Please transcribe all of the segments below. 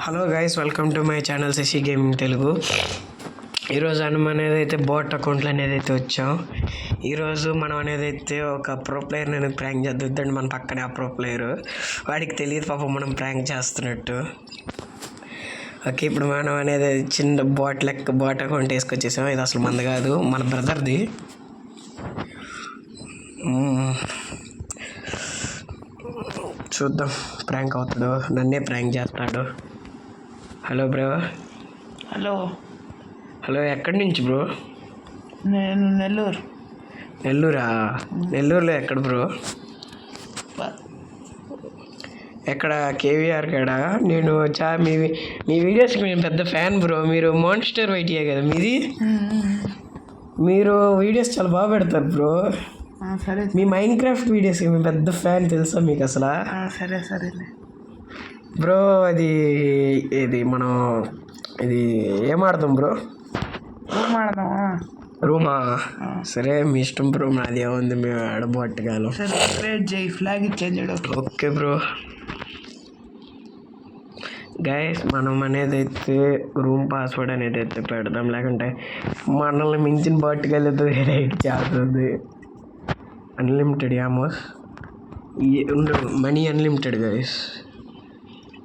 Hello guys, welcome to my channel Shashi gaming Telugu. ఈరోజు మనం అనేది అయితే బోట్ అకౌంట్లో అనేది అయితే వచ్చాం. ఈరోజు మనం అనేది అయితే ఒక ప్రో ప్లేయర్ అనేది ప్రాంక్ చేద్దాం. మన పక్కనే ఆ ప్రో ప్లేయర్, వాడికి తెలియదు పాపం మనం ప్రాంక్ చేస్తున్నట్టు. ఓకే, ఇప్పుడు మనం అనేది చిన్న బోట్ అకౌంట్ వేసుకొచ్చేసాం. ఇది అసలు మంది కాదు, మన బ్రదర్ది. చూద్దాం ప్రాంక్ అవుతాడు, నన్నే ప్రాంక్ చేస్తాడు. Hello bro. హలో, ఎక్కడి నుంచి బ్రో? నేను నెల్లూరు. నెల్లూరా? నెల్లూరులో ఎక్కడ బ్రో? ఎక్కడ? కేవీఆర్ కాడా? నేను మీ వీడియోస్కి నేను పెద్ద ఫ్యాన్ బ్రో. మీరు మాన్స్టర్ వైటీయే కదా మీది? మీరు వీడియోస్ చాలా బాగా పెడతారు బ్రో. సరే, మీ మైండ్ క్రాఫ్ట్ వీడియోస్కి మేము పెద్ద ఫ్యాన్, తెలుసా మీకు అసలు? సరే బ్రో. ఇది మనం ఏం ఆడదాం బ్రో? రూమా? సరే, మీ ఇష్టం బ్రో, నాది ఏముంది, మేము ఆడబోట్టుగాను. ఫ్లాగ్ ఇచ్చేది. Okay bro. గైస్, మనం అనేది అయితే రూమ్ పాస్వర్డ్ అనేది అయితే పెడదాం, లేకుంటే మనల్ని మించిన బాట్టుకెళ్ళదు రైట్ చేస్తుంది. Unlimited ammos money, unlimited guys.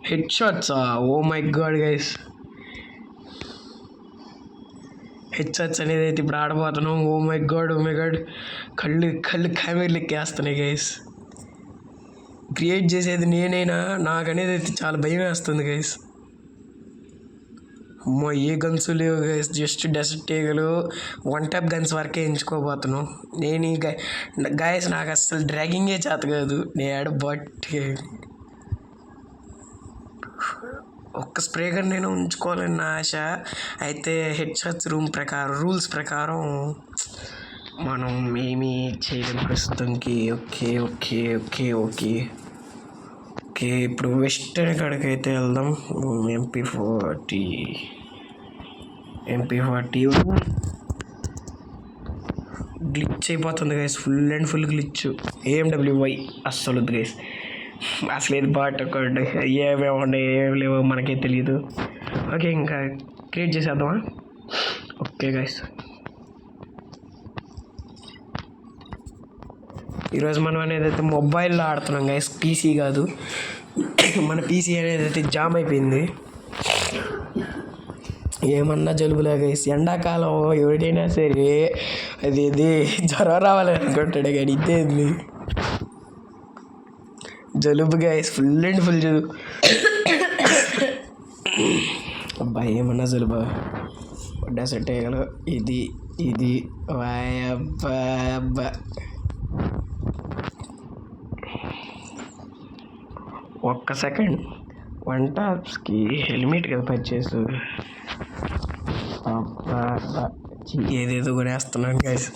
Head షాట్సా? Oh my god guys, head shots అనేది అయితే ఇప్పుడు ఆడబోతున్నాం. ఓ మై గాడ్ కళ్ళు కెమెరాలు ఎక్కేస్తున్నాయి గైస్. క్రియేట్ చేసేది నేనైనా నాకనేది అయితే చాలా భయం వేస్తుంది గైస్. అమ్మో, ఏ గన్స్ లేవు గైస్, జస్ట్ డెసర్ట్ ఈగలు, వన్ టైప్ గన్స్ వరకే ఎంచుకోబోతున్నాం. నేను గైస్ నాకు అసలు డ్రాగింగే చేత కాదు. నేను ఒక్క స్ప్రేగర్ నేను ఉంచుకోవాలని నా ఆశ. అయితే హెడ్ షాట్స్ రూల్స్ ప్రకారం మనం ఏమీ చేయలేం ప్రస్తుతానికి. ఓకే, ఇప్పుడు వెస్టర్న్ కాడికి అయితే వెళ్దాం. MP40 గ్లిచ్ అయిపోతుంది guys, full and full glitch. AMWY అస్సలు వద్దు గైస్, అసలు ఏది బాట్ ఒకటి ఏమేమి ఉన్నాయి ఏమి లేవో మనకే తెలియదు. ఓకే, ఇంకా క్రియేట్ చేసేద్దామా? ఓకే గైస్, ఈరోజు మనం అనేది అయితే మొబైల్లో ఆడుతున్నాం గైస్, పీసీ కాదు. మన పీసీ అనేది అయితే జామ్ అయిపోయింది. ఏమన్నా జలుబులే గైస్, ఎండాకాలం ఎవడైనా సరే అది జ్వరం రావాలని అనుకుంటాడు, కానీ ఇదేంది జలుబు గైస్, ఫుల్ అండ్ ఫుల్ జలుబు. అబ్బా, ఏమన్నా జలుబా? డెసర్ట్ ఏగలు ఇది అబ్బా. ఒక్క సెకండ్, వన్ టాప్స్కి హెల్మెట్ కదా పర్చేస్. ఏదేదో కొనేస్తున్నాను గైస్,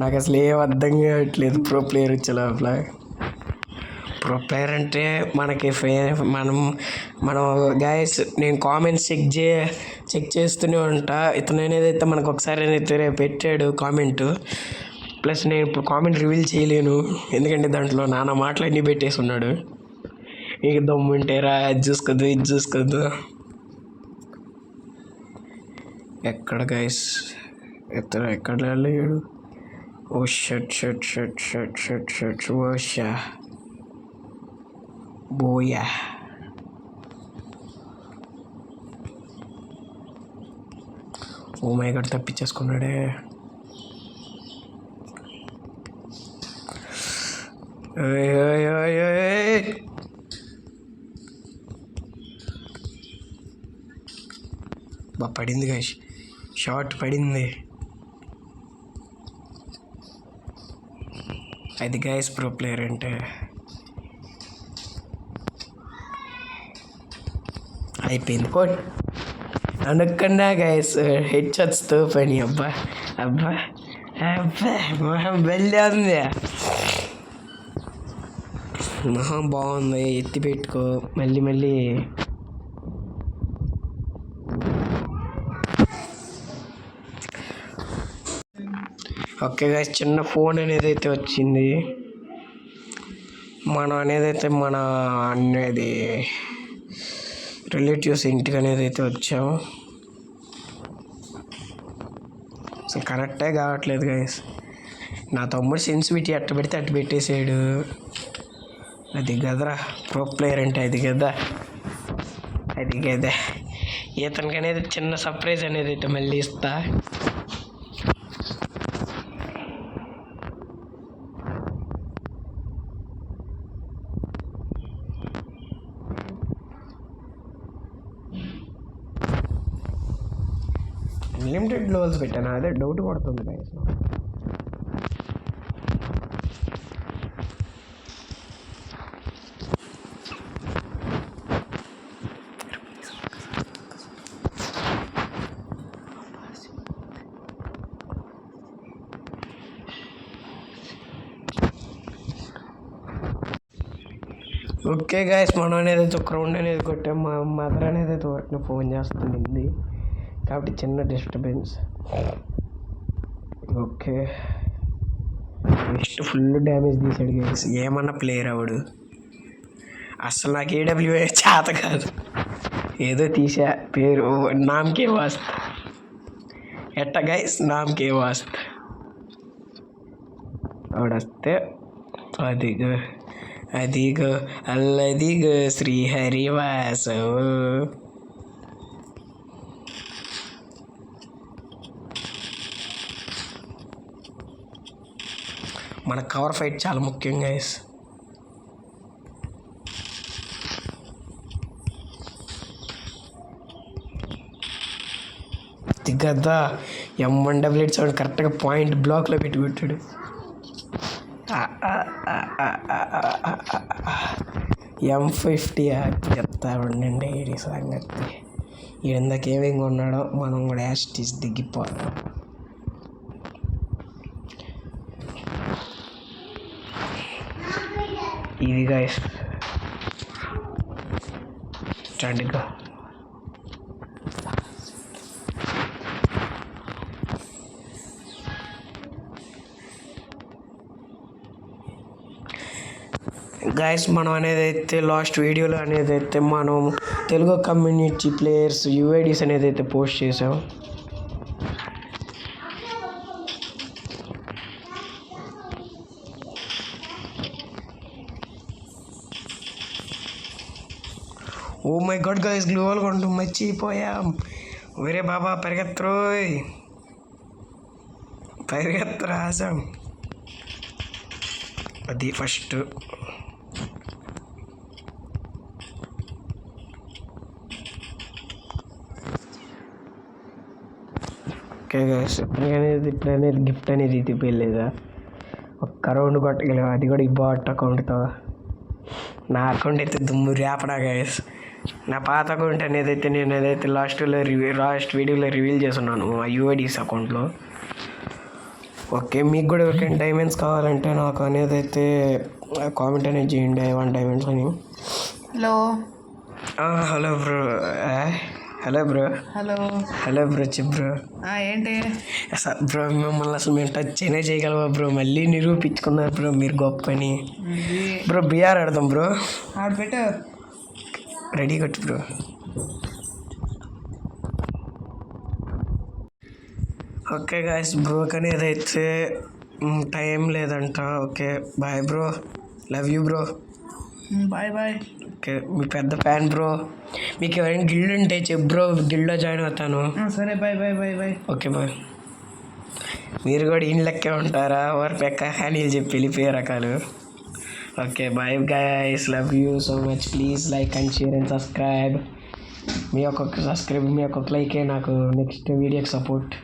నాకు అసలు ఏం అర్థం కావట్లేదు. ప్రో ప్లేయర్ వచ్చే లోపల. ప్రో ప్లేయర్ అంటే మనకి మనం గైస్, నేను కామెంట్స్ చెక్ చేస్తూనే ఉంటా. ఇతను అనేది అయితే మనకు ఒకసారి అయితే పెట్టాడు కామెంట్. ప్లస్ నేను ఇప్పుడు కామెంట్ రివీల్ చేయలేను, ఎందుకంటే దాంట్లో నానా మాటలన్నీ పెట్టేసి ఉన్నాడు. ఇక దమ్ముంటే రా, అది చూసుకోద్దు. ఎక్కడ గైస్? ఎక్కడ వెళ్ళాడు? ఓ షట్ ఓషా బోయా. ఓ మై గాడ్, తప్పించేసుకున్నాడే. పడింది గైస్, షార్ట్ పడింది. అది గైస్ ప్రో ప్లేయర్ అంటే. అయిపోయింది పోట్ అనుకున్నా గైస్, హెడ్ షాట్స్తో పని. అబ్బా మొహం వెళ్ళే ఉంది, మొహం బాగుంది. ఎత్తి పెట్టుకో మళ్ళీ. ఓకే గైస్, చిన్న ఫోన్ అనేది అయితే వచ్చింది. మనం అనేది అయితే రిలేటివ్స్ ఇంటికి అనేది అయితే వచ్చాము. అసలు కరెక్టే కావట్లేదు గైస్. నా తమ్ముడు సెన్సిటివిటీ అట్ట పెడితే అట్టు పెట్టేసాడు. అది కదరా ప్రో ప్లేయర్ అంటే, అది కదా. ఇతనికి అనేది చిన్న సర్ప్రైజ్ అనేది అయితే మళ్ళీ ఇస్తా. అన్లిమిటెడ్ గ్లోవల్స్ పెట్టాను, అదే డౌట్ కొడుతుంది గైస్. ఓకే గాయస్, మనం అనేది అయితే ఒక రౌండ్ అనేది కొట్టాం. మా మదర్ అనేది అయితే వర్క్ని ఫోన్ చేస్తుంది కాబట్టి చిన్న disturbance. Okay, next full damage తీసాడు గైస్. ఏమన్నా ప్లేయర్ అవడు అసలు. నాకు ఏడబ్ల్యూఏ చేత కాదు, ఏదో తీసా పేరు. నామకే వాస్తా ఎట్ట గైస్, నామకే వాస్తా. ఆవిడొస్తే అదిగో అల్లదిగో శ్రీహరివాసు. మన కవర్ ఫైట్ చాలా ముఖ్యం గైస్. దిగ్గదా M188 సౌండ్ కరెక్ట్గా పాయింట్ బ్లాక్లో పెట్టి పెట్టాడు. M50 చెప్తా ఉండండి ఈ సంగతి. ఇందాకేమేమి ఉన్నాడో మనం కూడా యాస్టీస్ దిగిపోతాం. ఇది గైస్ స్టాండ్గా గైస్, మనం అనేది అయితే లాస్ట్ వీడియోలో అనేది అయితే మనం తెలుగు కమ్యూనిటీ ప్లేయర్స్ UIDs అనేది అయితే పోస్ట్ చేసాం. ఓ మై గాడ్ గైస్, గ్లోవల్ కొంటూ మర్చిపోయాం. వేరే బాబా పరిగెత్తరాసాం. అది ఫస్ట్. ఓకే గైస్, ఇప్పుడు అనేది గిఫ్ట్ అనేది తీపిలేదా, ఒక్క రౌండ్ కొట్టగలేము, అది కూడా ఈ బాట్ అకౌంట్తో. నా అకౌంట్ అయితే దుమ్ము రేపడా గైస్. నా పాత అకౌంట్ అనేది అయితే నేను ఏదైతే లాస్ట్ వీడియోలో రివీల్ చేస్తున్నాను ఆ UIDs అకౌంట్లో. ఓకే, మీకు కూడా ఎవరికైనా డైమండ్స్ కావాలంటే నాకు అనేది అయితే కామెంట్ అనేది చేయండి, I want diamonds అని. Hello bro. హలో బ్రో చెప్ బ్రో. ఏంటి బ్రో, మిమ్మల్ని అసలు మేము టచ్ చేయగలవా బ్రో? మళ్ళీ నిరూపించుకున్నారు బ్రో మీరు గొప్ప అని. బ్రో బిఆర్ ఆడదాం బ్రో. ఆడబెట్టు, రెడీ కొట్టు బ్రో. ఓకే గాయస్, బ్రోకి అనేది అయితే టైం లేదంట. Okay bye bro, love you bro. Bye. Okay, మీ పెద్ద ఫ్యాన్ బ్రో. మీకు ఎవరైనా గిల్డ్ ఉంటే చెప్పు బ్రో, గిల్డ్లో జాయిన్ అవుతాను. సరే బాయ్. Okay bye. మీరు కూడా ఇన్ లెక్కే ఉంటారా? పెక్క హ్యాండిల్ చెప్పి వెళ్ళిపోయే రకాలు. Okay bye guys, love you so much. Please like and share and subscribe. మీ ఒక్కొక్క లైకే నాకు నెక్స్ట్ వీడియోకి సపోర్ట్.